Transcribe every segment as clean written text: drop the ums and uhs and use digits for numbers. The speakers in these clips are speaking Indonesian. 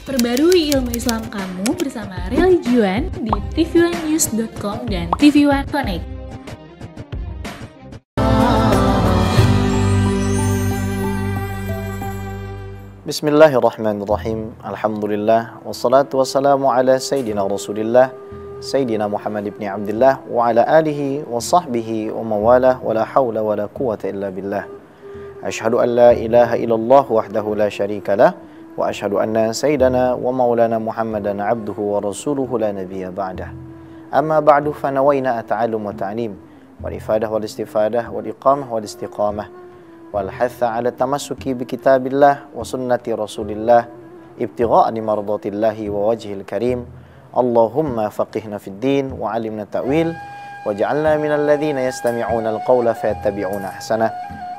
Perbarui ilmu Islam kamu bersama Religion di tv1news.com dan TV1 Connect. Bismillahirrahmanirrahim. Alhamdulillah wassalatu wassalamu ala sayyidina Rasulillah Sayyidina Muhammad ibn Abdullah wa ala alihi wa sahbihi wa mawalah wa la hawla wa la quwata illa billah. Ashhadu an la ilaha illallah wahdahu la syarika lah wa ashhadu anna sayyidana wa maulana Muhammadan abduhu wa rasuluhu la nabiyya ba'dah. Amma ba'du fa nawayna at-ta'allum wa ta'lim wal ifadah wal istifadah wal iqamah wal istiqamah wal hatha ala tamassuki bi kitabillah wa sunnati rasulillah ibtigha'a mardatillahi wa wajhil karim. Allahumma faqihna fid din wa 'allimna ta'wil waj'alna minal ladzina yastami'una al-qawla fayattabi'una ahsanah.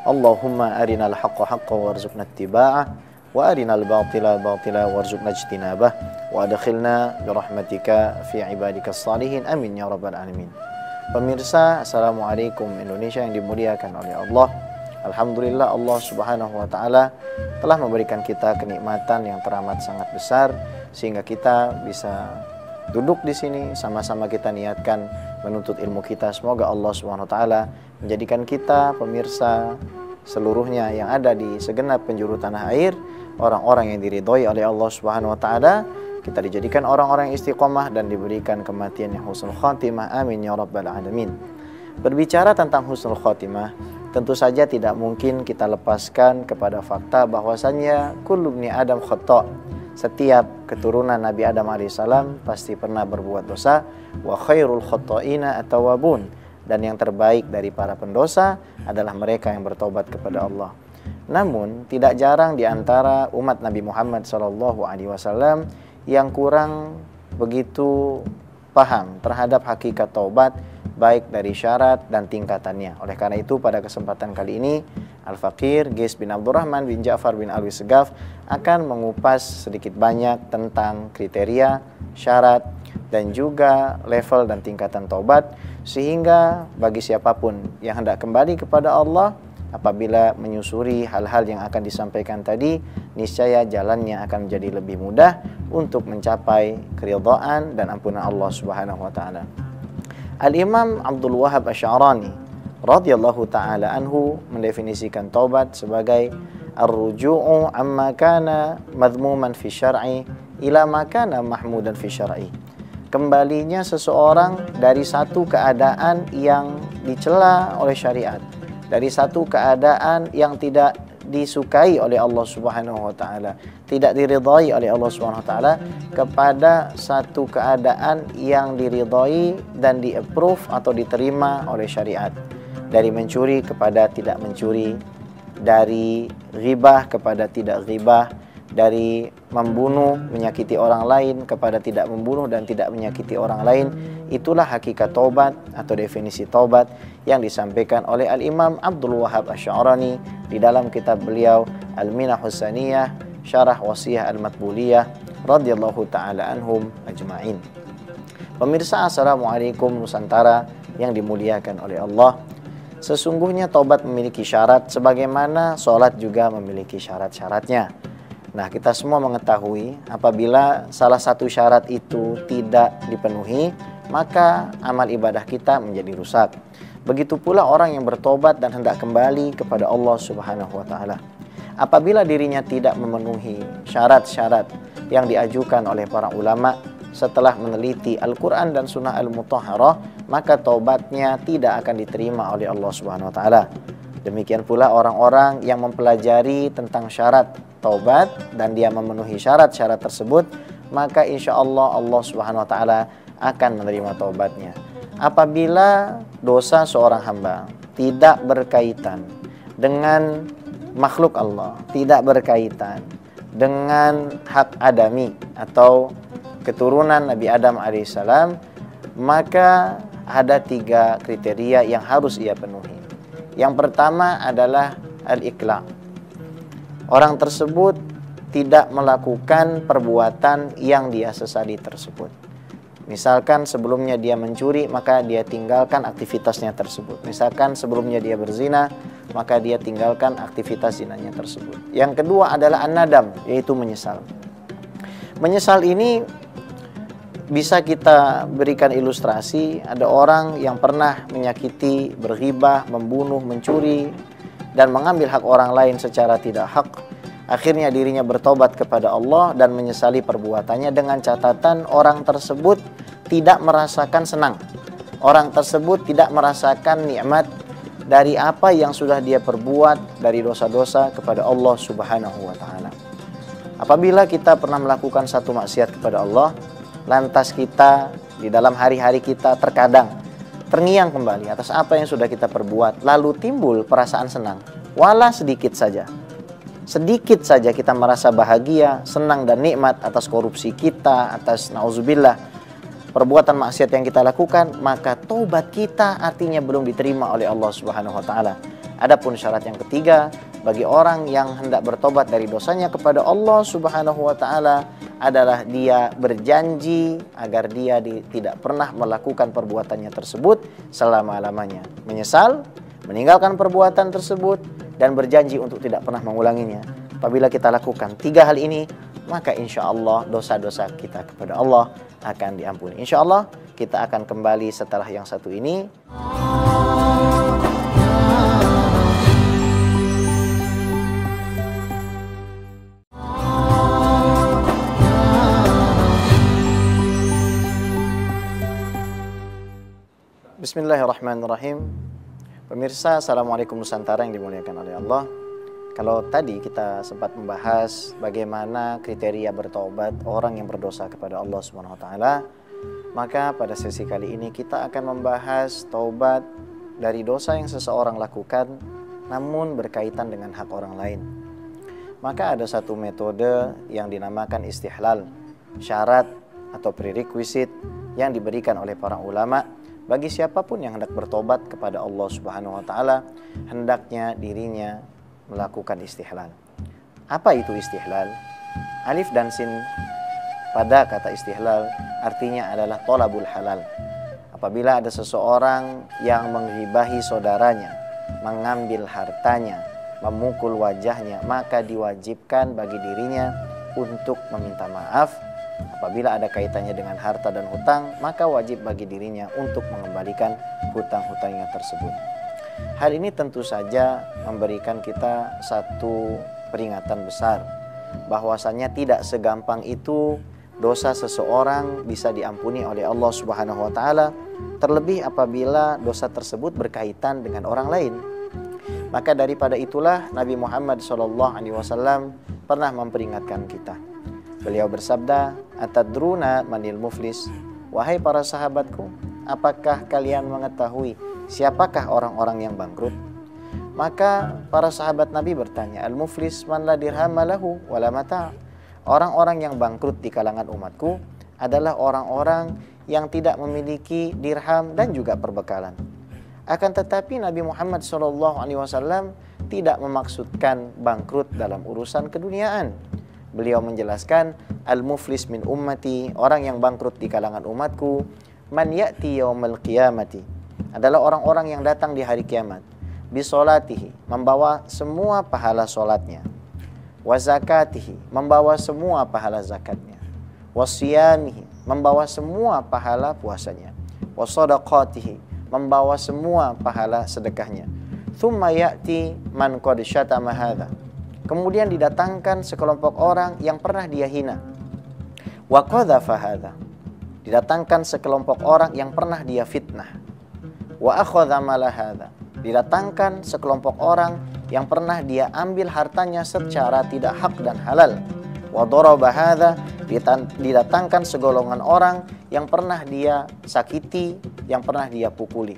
Allahumma arinal haqqa haqqan warzuqna ittiba'ah wa arinal batila batila warzuqna ijtinabah wa adkhilna bi rahmatika fi ibadikas salihin amin ya rabbal alamin. Pemirsa, assalamualaikum Indonesia yang dimuliakan oleh Allah. Alhamdulillah, Allah subhanahu wa ta'ala telah memberikan kita kenikmatan yang teramat sangat besar sehingga kita bisa duduk di sini sama-sama kita niatkan menuntut ilmu kita. Semoga Allah Subhanahu wa taala menjadikan kita pemirsa seluruhnya yang ada di segenap penjuru tanah air orang-orang yang diridhoi oleh Allah Subhanahu wa taala. Kita dijadikan orang-orang yang istiqomah dan diberikan kematian yang husnul khatimah. Amin ya rabbal alamin. Berbicara tentang husnul khatimah, tentu saja tidak mungkin kita lepaskan kepada fakta bahwasannya kullu ibni Adam khata'. Setiap keturunan Nabi Adam alaihissalam pasti pernah berbuat dosa. Wa khairul khata'ina at-tawwabun, dan yang terbaik dari para pendosa adalah mereka yang bertobat kepada Allah. Namun tidak jarang di antara umat Nabi Muhammad SAW yang kurang begitu paham terhadap hakikat taubat, baik dari syarat dan tingkatannya. Oleh karena itu pada kesempatan kali ini Al-Faqir Ghais bin Abdurrahman bin Ja'far bin Alwi Segaf akan mengupas sedikit banyak tentang kriteria, syarat, dan juga level dan tingkatan taubat, sehingga bagi siapapun yang hendak kembali kepada Allah apabila menyusuri hal-hal yang akan disampaikan tadi, niscaya jalannya akan menjadi lebih mudah untuk mencapai keridhaan dan ampunan Allah Subhanahu wa taala. Al-Imam Abdul Wahhab Asy'arani radhiyallahu ta'ala anhu mendefinisikan taubat sebagai ar-ruju'u amma kana madhmuman fi syar'i ila ma kana mahmudan fi syar'i. Kembalinya seseorang dari satu keadaan yang dicela oleh syariat, dari satu keadaan yang tidak disukai oleh Allah Subhanahu wa taala, tidak diridhai oleh Allah Subhanahu wa taala, kepada satu keadaan yang diridhai dan di-approve atau diterima oleh syariat. Dari mencuri kepada tidak mencuri, dari ghibah kepada tidak ghibah, dari membunuh, menyakiti orang lain kepada tidak membunuh dan tidak menyakiti orang lain. Itulah hakikat taubat atau definisi taubat yang disampaikan oleh Al-Imam Abdul Wahhab Asy'arani di dalam kitab beliau Al-Minah Husaniyah Syarah Wasiyah Al-Matbuliyah radhiyallahu ta'ala anhum ajma'in. Pemirsa, assalamualaikum Nusantara yang dimuliakan oleh Allah. Sesungguhnya taubat memiliki syarat sebagaimana sholat juga memiliki syarat-syaratnya. Nah, kita semua mengetahui apabila salah satu syarat itu tidak dipenuhi, maka amal ibadah kita menjadi rusak. Begitu pula orang yang bertobat dan hendak kembali kepada Allah Subhanahu wa taala. Apabila dirinya tidak memenuhi syarat-syarat yang diajukan oleh para ulama setelah meneliti Al-Quran dan Sunnah Al-Mutahharah, maka taubatnya tidak akan diterima oleh Allah Subhanahu wa taala. Demikian pula orang-orang yang mempelajari tentang syarat taubat dan dia memenuhi syarat-syarat tersebut, maka insya Allah Allah Subhanahu wa taala akan menerima taubatnya. Apabila dosa seorang hamba tidak berkaitan dengan makhluk Allah, tidak berkaitan dengan hak adami atau keturunan Nabi Adam alaihissalam, maka ada 3 kriteria yang harus ia penuhi. Yang pertama adalah al-iqla'. Orang tersebut tidak melakukan perbuatan yang dia sesali tersebut. Misalkan sebelumnya dia mencuri, maka dia tinggalkan aktivitasnya tersebut. Misalkan sebelumnya dia berzina, maka dia tinggalkan aktivitas zinanya tersebut. Yang kedua adalah an-nadam, yaitu menyesal. Menyesal ini bisa kita berikan ilustrasi, ada orang yang pernah menyakiti, berghibah, membunuh, mencuri, dan mengambil hak orang lain secara tidak hak. Akhirnya dirinya bertobat kepada Allah dan menyesali perbuatannya dengan catatan orang tersebut tidak merasakan senang. Orang tersebut tidak merasakan nikmat dari apa yang sudah dia perbuat dari dosa-dosa kepada Allah Subhanahu wa taala. Apabila kita pernah melakukan satu maksiat kepada Allah, lantas kita di dalam hari-hari kita terkadang terngiang kembali atas apa yang sudah kita perbuat, lalu timbul perasaan senang, walau sedikit saja. Sedikit saja kita merasa bahagia, senang dan nikmat atas korupsi kita, atas nauzubillah perbuatan maksiat yang kita lakukan, maka taubat kita artinya belum diterima oleh Allah Subhanahu wa taala. Adapun syarat yang ketiga, bagi orang yang hendak bertobat dari dosanya kepada Allah Subhanahu wa taala adalah dia berjanji agar dia tidak pernah melakukan perbuatannya tersebut selama-lamanya. Menyesal, meninggalkan perbuatan tersebut, dan berjanji untuk tidak pernah mengulanginya. Apabila kita lakukan 3 hal ini, maka insya Allah dosa-dosa kita kepada Allah akan diampuni. Insya Allah kita akan kembali setelah yang satu ini. Bismillahirrahmanirrahim. Pemirsa, Assalamualaikum Nusantara yang dimuliakan oleh Allah. Kalau tadi kita sempat membahas bagaimana kriteria bertobat orang yang berdosa kepada Allah Subhanahu wa taala, maka pada sesi kali ini kita akan membahas taubat dari dosa yang seseorang lakukan namun berkaitan dengan hak orang lain. Maka ada satu metode yang dinamakan istihlal, syarat atau prerequisite yang diberikan oleh para ulama bagi siapapun yang hendak bertobat kepada Allah Subhanahu wa taala, hendaknya dirinya melakukan istihlal. Apa itu istihlal? Alif dan sin pada kata istihlal artinya adalah thalabul halal. Apabila ada seseorang yang menghibahi saudaranya, mengambil hartanya, memukul wajahnya, maka diwajibkan bagi dirinya untuk meminta maaf. Apabila ada kaitannya dengan harta dan hutang, maka wajib bagi dirinya untuk mengembalikan hutang-hutangnya tersebut. Hal ini tentu saja memberikan kita satu peringatan besar, bahwasanya tidak segampang itu dosa seseorang bisa diampuni oleh Allah Subhanahu wa taala, terlebih apabila dosa tersebut berkaitan dengan orang lain. Maka daripada itulah Nabi Muhammad SAW pernah memperingatkan kita. Beliau bersabda, "Atadruna manil muflis?" Wahai para sahabatku, apakah kalian mengetahui siapakah orang-orang yang bangkrut? Maka para sahabat Nabi bertanya, "Al-muflis man la dirham lahu wala mata'." Orang-orang yang bangkrut di kalangan umatku adalah orang-orang yang tidak memiliki dirham dan juga perbekalan. Akan tetapi Nabi Muhammad SAW tidak memaksudkan bangkrut dalam urusan keduniaan. Beliau menjelaskan, al-muflis min ummati, orang yang bangkrut di kalangan umatku, man ya'ti yaumal qiyamati, adalah orang-orang yang datang di hari kiamat, bisolatihi, membawa semua pahala solatnya, wa zakatihi, membawa semua pahala zakatnya, wa siyamihi, membawa semua pahala puasanya, wa sadaqatihi, membawa semua pahala sedekahnya, thumma ya'ti man qad syatama hadza, kemudian didatangkan sekelompok orang yang pernah dia hina, wa qadhafa hadza, didatangkan sekelompok orang yang pernah dia fitnah, wa akhadha mala hadza, didatangkan sekelompok orang yang pernah dia ambil hartanya secara tidak hak dan halal, wa daraba hadza, didatangkan segolongan orang yang pernah dia sakiti, yang pernah dia pukuli,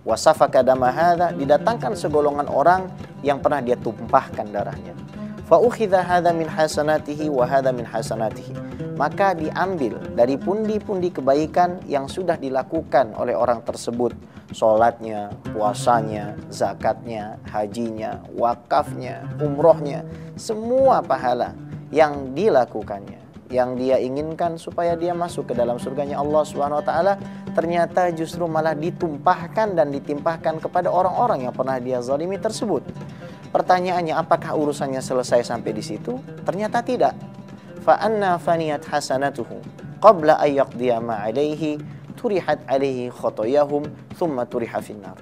wa safaka dama hadza, didatangkan segolongan orang yang pernah dia tumpahkan darahnya, fa ukhidha hadza min hasanatihi wa hadza min hasanatihi, maka diambil dari pundi-pundi kebaikan yang sudah dilakukan oleh orang tersebut, sholatnya, puasanya, zakatnya, hajinya, wakafnya, umrohnya, semua pahala yang dilakukannya, yang dia inginkan supaya dia masuk ke dalam surganya Allah Subhanahu wa taala, ternyata justru malah ditumpahkan dan ditimpahkan kepada orang-orang yang pernah dia zalimi tersebut. Pertanyaannya, apakah urusannya selesai sampai di situ? Ternyata tidak. fa anna faniyat hasanatuhu qabla an yaqdiya ma alaihi turihat alaihi khotoyahum thumma turiha finnar.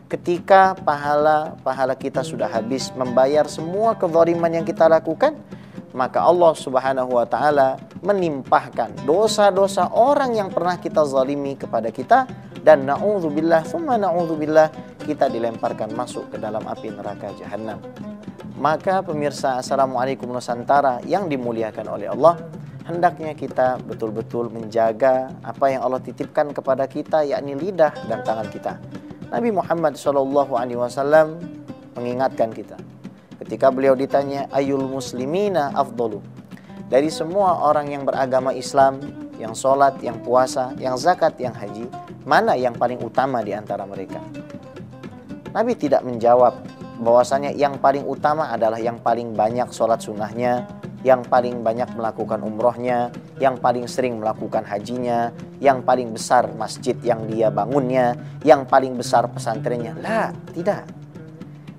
Ketika pahala kita sudah habis membayar semua kezaliman yang kita lakukan, maka Allah Subhanahu wa taala menimpahkan dosa-dosa orang yang pernah kita zalimi kepada kita, dan na'udzubillah tsumma na'udzubillah, kita dilemparkan masuk ke dalam api neraka jahanam. Maka pemirsa Assalamualaikum Nusantara yang dimuliakan oleh Allah, hendaknya kita betul-betul menjaga apa yang Allah titipkan kepada kita, yakni lidah dan tangan kita. Nabi Muhammad SAW mengingatkan kita ketika beliau ditanya ayul muslimina afdalu, dari semua orang yang beragama Islam, yang sholat, yang puasa, yang zakat, yang haji, mana yang paling utama di antara mereka? Nabi tidak menjawab bahwasanya yang paling utama adalah yang paling banyak sholat sunnahnya, yang paling banyak melakukan umrohnya, yang paling sering melakukan hajinya, yang paling besar masjid yang dia bangunnya, yang paling besar pesantrennya. Lah, tidak.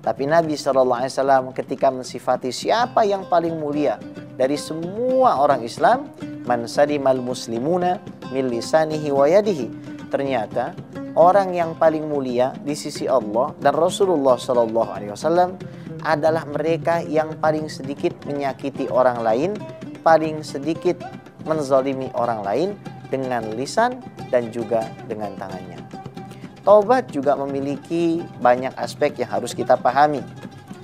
Tapi Nabi SAW ketika mensifati siapa yang paling mulia dari semua orang Islam, man salimal muslimuna min lisanihi wa yadihi. Ternyata orang yang paling mulia di sisi Allah dan Rasulullah SAW adalah mereka yang paling sedikit menyakiti orang lain, paling sedikit menzalimi orang lain dengan lisan dan juga dengan tangannya. Taubat juga memiliki banyak aspek yang harus kita pahami,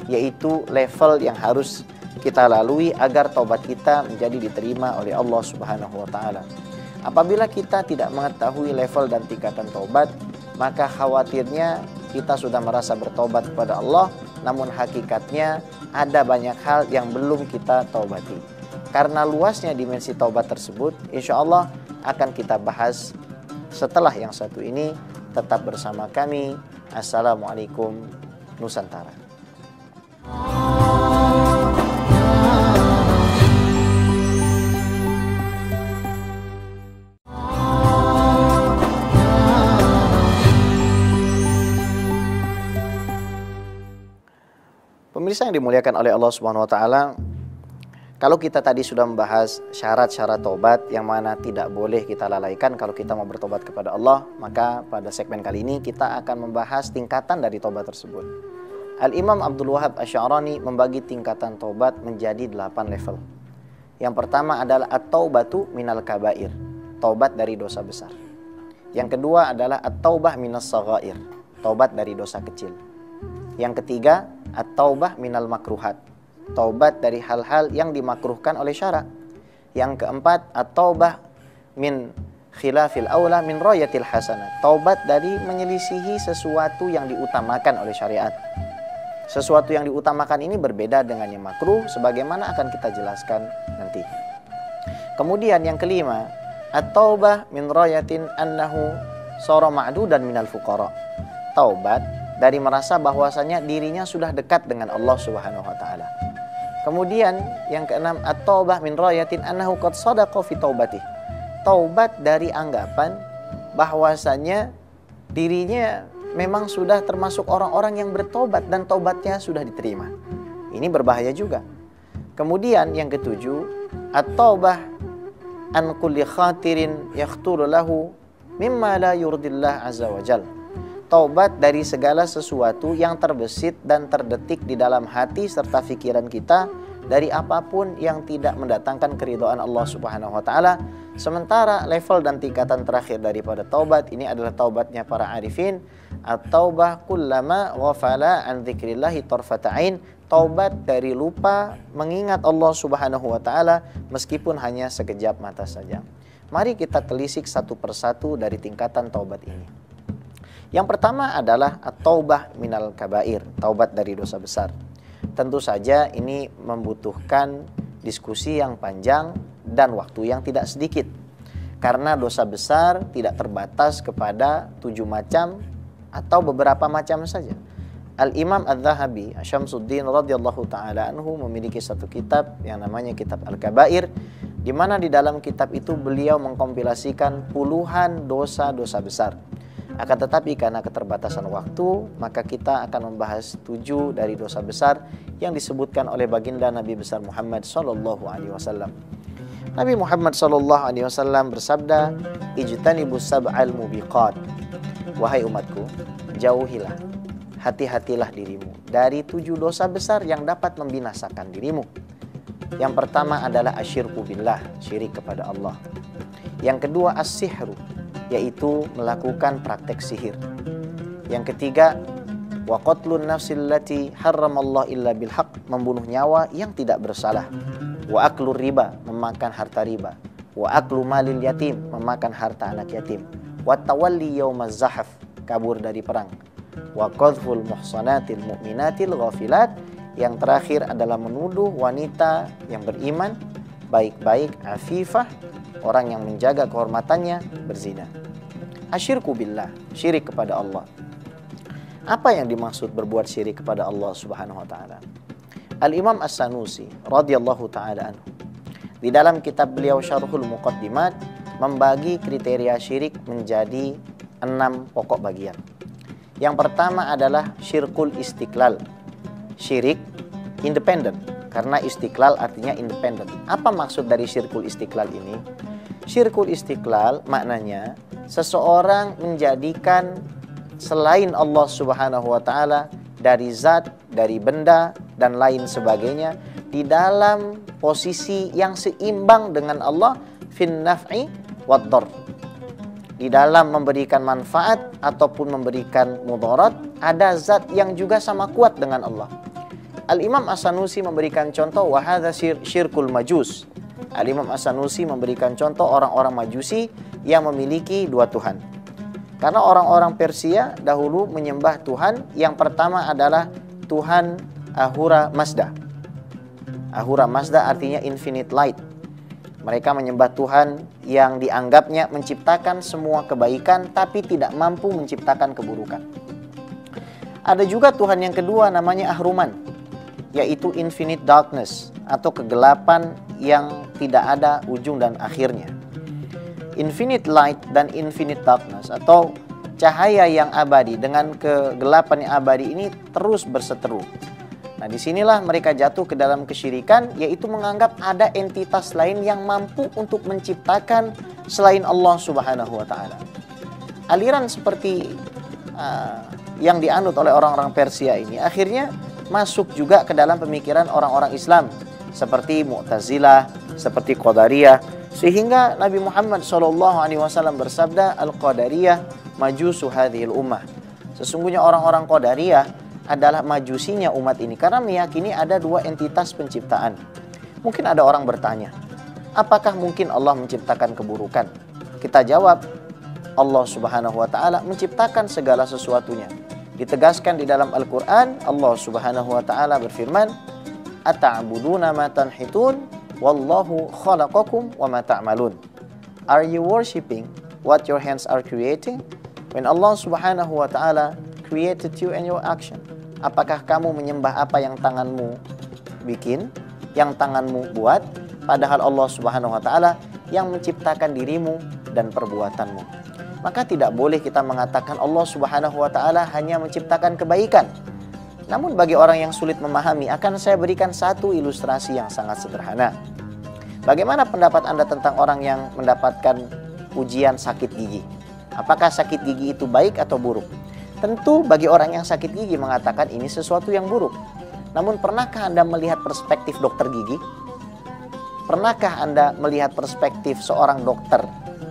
yaitu level yang harus kita lalui agar taubat kita menjadi diterima oleh Allah Subhanahu wa taala. Apabila kita tidak mengetahui level dan tingkatan taubat, maka khawatirnya kita sudah merasa bertobat kepada Allah, namun hakikatnya ada banyak hal yang belum kita taubati. Karena luasnya dimensi taubat tersebut, insya Allah akan kita bahas setelah yang satu ini. Tetap bersama kami. Assalamualaikum Nusantara. Pemirsa yang dimuliakan oleh Allah Subhanahu wa taala, kalau kita tadi sudah membahas syarat-syarat taubat yang mana tidak boleh kita lalaikan kalau kita mau bertobat kepada Allah, maka pada segmen kali ini kita akan membahas tingkatan dari taubat tersebut. Al-Imam Abdul Wahab Asy-Sya'rani membagi tingkatan taubat menjadi 8 level. Yang pertama adalah at-taubatu minal kabair, taubat dari dosa besar. Yang kedua adalah at-taubah minas shaghair, taubat dari dosa kecil. Yang ketiga, at-taubah minal makruhat, taubat dari hal-hal yang dimakruhkan oleh syara. Yang keempat, at-taubah min khilafil aula min rayatil hasanah, taubat dari menyelisihi sesuatu yang diutamakan oleh syariat. Sesuatu yang diutamakan ini berbeda dengan yang makruh, sebagaimana akan kita jelaskan nanti. Kemudian yang kelima, at-taubah min rayatin annahu sara ma'dudan minal fuqara, taubat dari merasa bahwasanya dirinya sudah dekat dengan Allah Subhanahu wa taala. Kemudian yang keenam, at-taubah min rayatin annahu qad sadaqa fi taubatih, taubat dari anggapan bahwasanya dirinya memang sudah termasuk orang-orang yang bertobat dan taubatnya sudah diterima. Ini berbahaya juga. Kemudian yang ketujuh, at-taubah an kulli khatirin yakhturu lahu mimma la yurdillah azza wa jalla, taubat dari segala sesuatu yang terbesit dan terdetik di dalam hati serta pikiran kita dari apapun yang tidak mendatangkan keridhaan Allah Subhanahu wa taala. Sementara level dan tingkatan terakhir daripada taubat ini adalah taubatnya para arifin, at-taubah kullama ghafala an dzikrillahi tarfata ain, taubat dari lupa mengingat Allah Subhanahu wa taala meskipun hanya sekejap mata saja. Mari kita telisik satu persatu dari tingkatan taubat ini. Yang pertama adalah at-taubah minal kabair, taubat dari dosa besar. Tentu saja ini membutuhkan diskusi yang panjang dan waktu yang tidak sedikit. Karena dosa besar tidak terbatas kepada 7 macam atau beberapa macam saja. Al-Imam Adz-Dzahabi Syamsuddin radhiyallahu taala anhu memiliki satu kitab yang namanya Kitab Al-Kabair, di mana di dalam kitab itu beliau mengkompilasikan puluhan dosa-dosa besar. Akan tetapi karena keterbatasan waktu, maka kita akan membahas 7 dari dosa besar yang disebutkan oleh baginda Nabi besar Muhammad SAW. Nabi Muhammad SAW bersabda, ijtanibus sab'al mubiqat. Wahai umatku, jauhilah, hati-hatilah dirimu dari 7 dosa besar yang dapat membinasakan dirimu. Yang pertama adalah asyirku billah, syirik kepada Allah. Yang kedua as-sihru, yaitu melakukan praktek sihir. Yang ketiga wa qatlun nafsil lati harramallahu illa bil haqq, membunuh nyawa yang tidak bersalah. Wa aklur riba, memakan harta riba. Wa aklu malil yatim, memakan harta anak yatim. Wa tawalli yaumaz zahaf, kabur dari perang. Wa qadhful muhsanatil mu'minatil ghafilat, yang terakhir adalah menuduh wanita yang beriman baik-baik, afifah, orang yang menjaga kehormatannya, berzina. Asyirku billah, syirik kepada Allah. Apa yang dimaksud berbuat syirik kepada Allah Subhanahu wa taala? Al-Imam As-Sanusi radhiyallahu taala anhu, di dalam kitab beliau Syarhul Muqaddimat, membagi kriteria syirik menjadi 6 pokok bagian. Yang pertama adalah syirkul istiqlal, syirik independen, karena istiqlal artinya independen. Apa maksud dari syirkul istiqlal ini? Syirkul istiqlal maknanya seseorang menjadikan selain Allah Subhanahu wa taala dari zat, dari benda dan lain sebagainya di dalam posisi yang seimbang dengan Allah fin naf'i wad dar. Di dalam memberikan manfaat ataupun memberikan mudarat, ada zat yang juga sama kuat dengan Allah. Al-Imam As-Sanusi memberikan contoh wa hadza syirkul majus. Al-Imam As-Sanusi memberikan contoh orang-orang Majusi yang memiliki 2 Tuhan. Karena orang-orang Persia dahulu menyembah Tuhan, yang pertama adalah Tuhan Ahura Mazda. Ahura Mazda artinya infinite light. Mereka menyembah Tuhan yang dianggapnya menciptakan semua kebaikan tapi tidak mampu menciptakan keburukan. Ada juga Tuhan yang kedua namanya Ahruman, yaitu infinite darkness atau kegelapan yang tidak ada ujung dan akhirnya. Infinite light dan infinite darkness atau cahaya yang abadi dengan kegelapan yang abadi ini terus berseteru. Nah, disinilah mereka jatuh ke dalam kesyirikan, yaitu menganggap ada entitas lain yang mampu untuk menciptakan selain Allah Subhanahu wa taala. Aliran seperti yang dianut oleh orang-orang Persia ini akhirnya masuk juga ke dalam pemikiran orang-orang Islam seperti Mu'tazilah, seperti Qadariyah, sehingga Nabi Muhammad SAW bersabda, Al-Qadariyah majusu hadhil ummah. Sesungguhnya orang-orang Qadariyah adalah majusinya umat ini karena meyakini ada 2 entitas penciptaan. Mungkin ada orang bertanya, apakah mungkin Allah menciptakan keburukan? Kita jawab, Allah Subhanahu wa taala menciptakan segala sesuatunya. Ditegaskan di dalam Al-Qur'an, Allah Subhanahu wa taala berfirman, ata'buduna ma tanhitun wallahu khalaqakum wa ma ta'malun. Are you worshiping what your hands are creating when Allah Subhanahu wa taala created you and your action? Apakah kamu menyembah apa yang tanganmu bikin, yang tanganmu buat, padahal Allah Subhanahu wa taala yang menciptakan dirimu dan perbuatanmu? Maka tidak boleh kita mengatakan Allah Subhanahu wa taala hanya menciptakan kebaikan. Namun bagi orang yang sulit memahami, akan saya berikan satu ilustrasi yang sangat sederhana. Bagaimana pendapat Anda tentang orang yang mendapatkan ujian sakit gigi? Apakah sakit gigi itu baik atau buruk? Tentu bagi orang yang sakit gigi mengatakan ini sesuatu yang buruk. Namun pernahkah Anda melihat perspektif dokter gigi? Pernahkah Anda melihat perspektif seorang dokter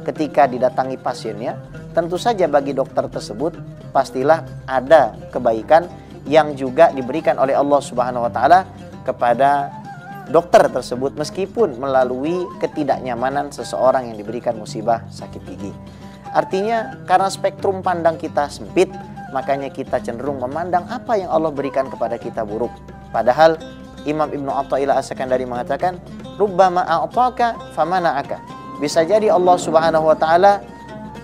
ketika didatangi pasiennya? Tentu saja bagi dokter tersebut pastilah ada kebaikan yang juga diberikan oleh Allah Subhanahu wa taala kepada dokter tersebut meskipun melalui ketidaknyamanan seseorang yang diberikan musibah sakit gigi. Artinya karena spektrum pandang kita sempit, makanya kita cenderung memandang apa yang Allah berikan kepada kita buruk. Padahal Imam Ibnu Athaillah As-Sakandari mengatakan, rubbama a'taka famana'aka. Bisa jadi Allah Subhanahu wa taala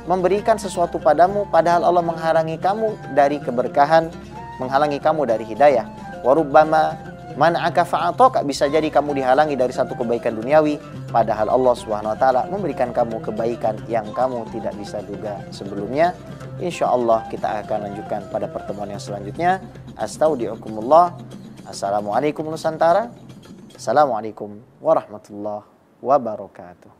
memberikan sesuatu padamu padahal Allah menghalangi kamu dari keberkahan, menghalangi kamu dari hidayah. Wa rubbama man'aka fa'ataka, bisa jadi kamu dihalangi dari satu kebaikan duniawi padahal Allah Subhanahu wa taala memberikan kamu kebaikan yang kamu tidak bisa duga sebelumnya. Insyaallah kita akan lanjutkan pada pertemuan yang selanjutnya. Astaudiukumullah. Assalamualaikum Nusantara. Assalamualaikum warahmatullahi wabarakatuh.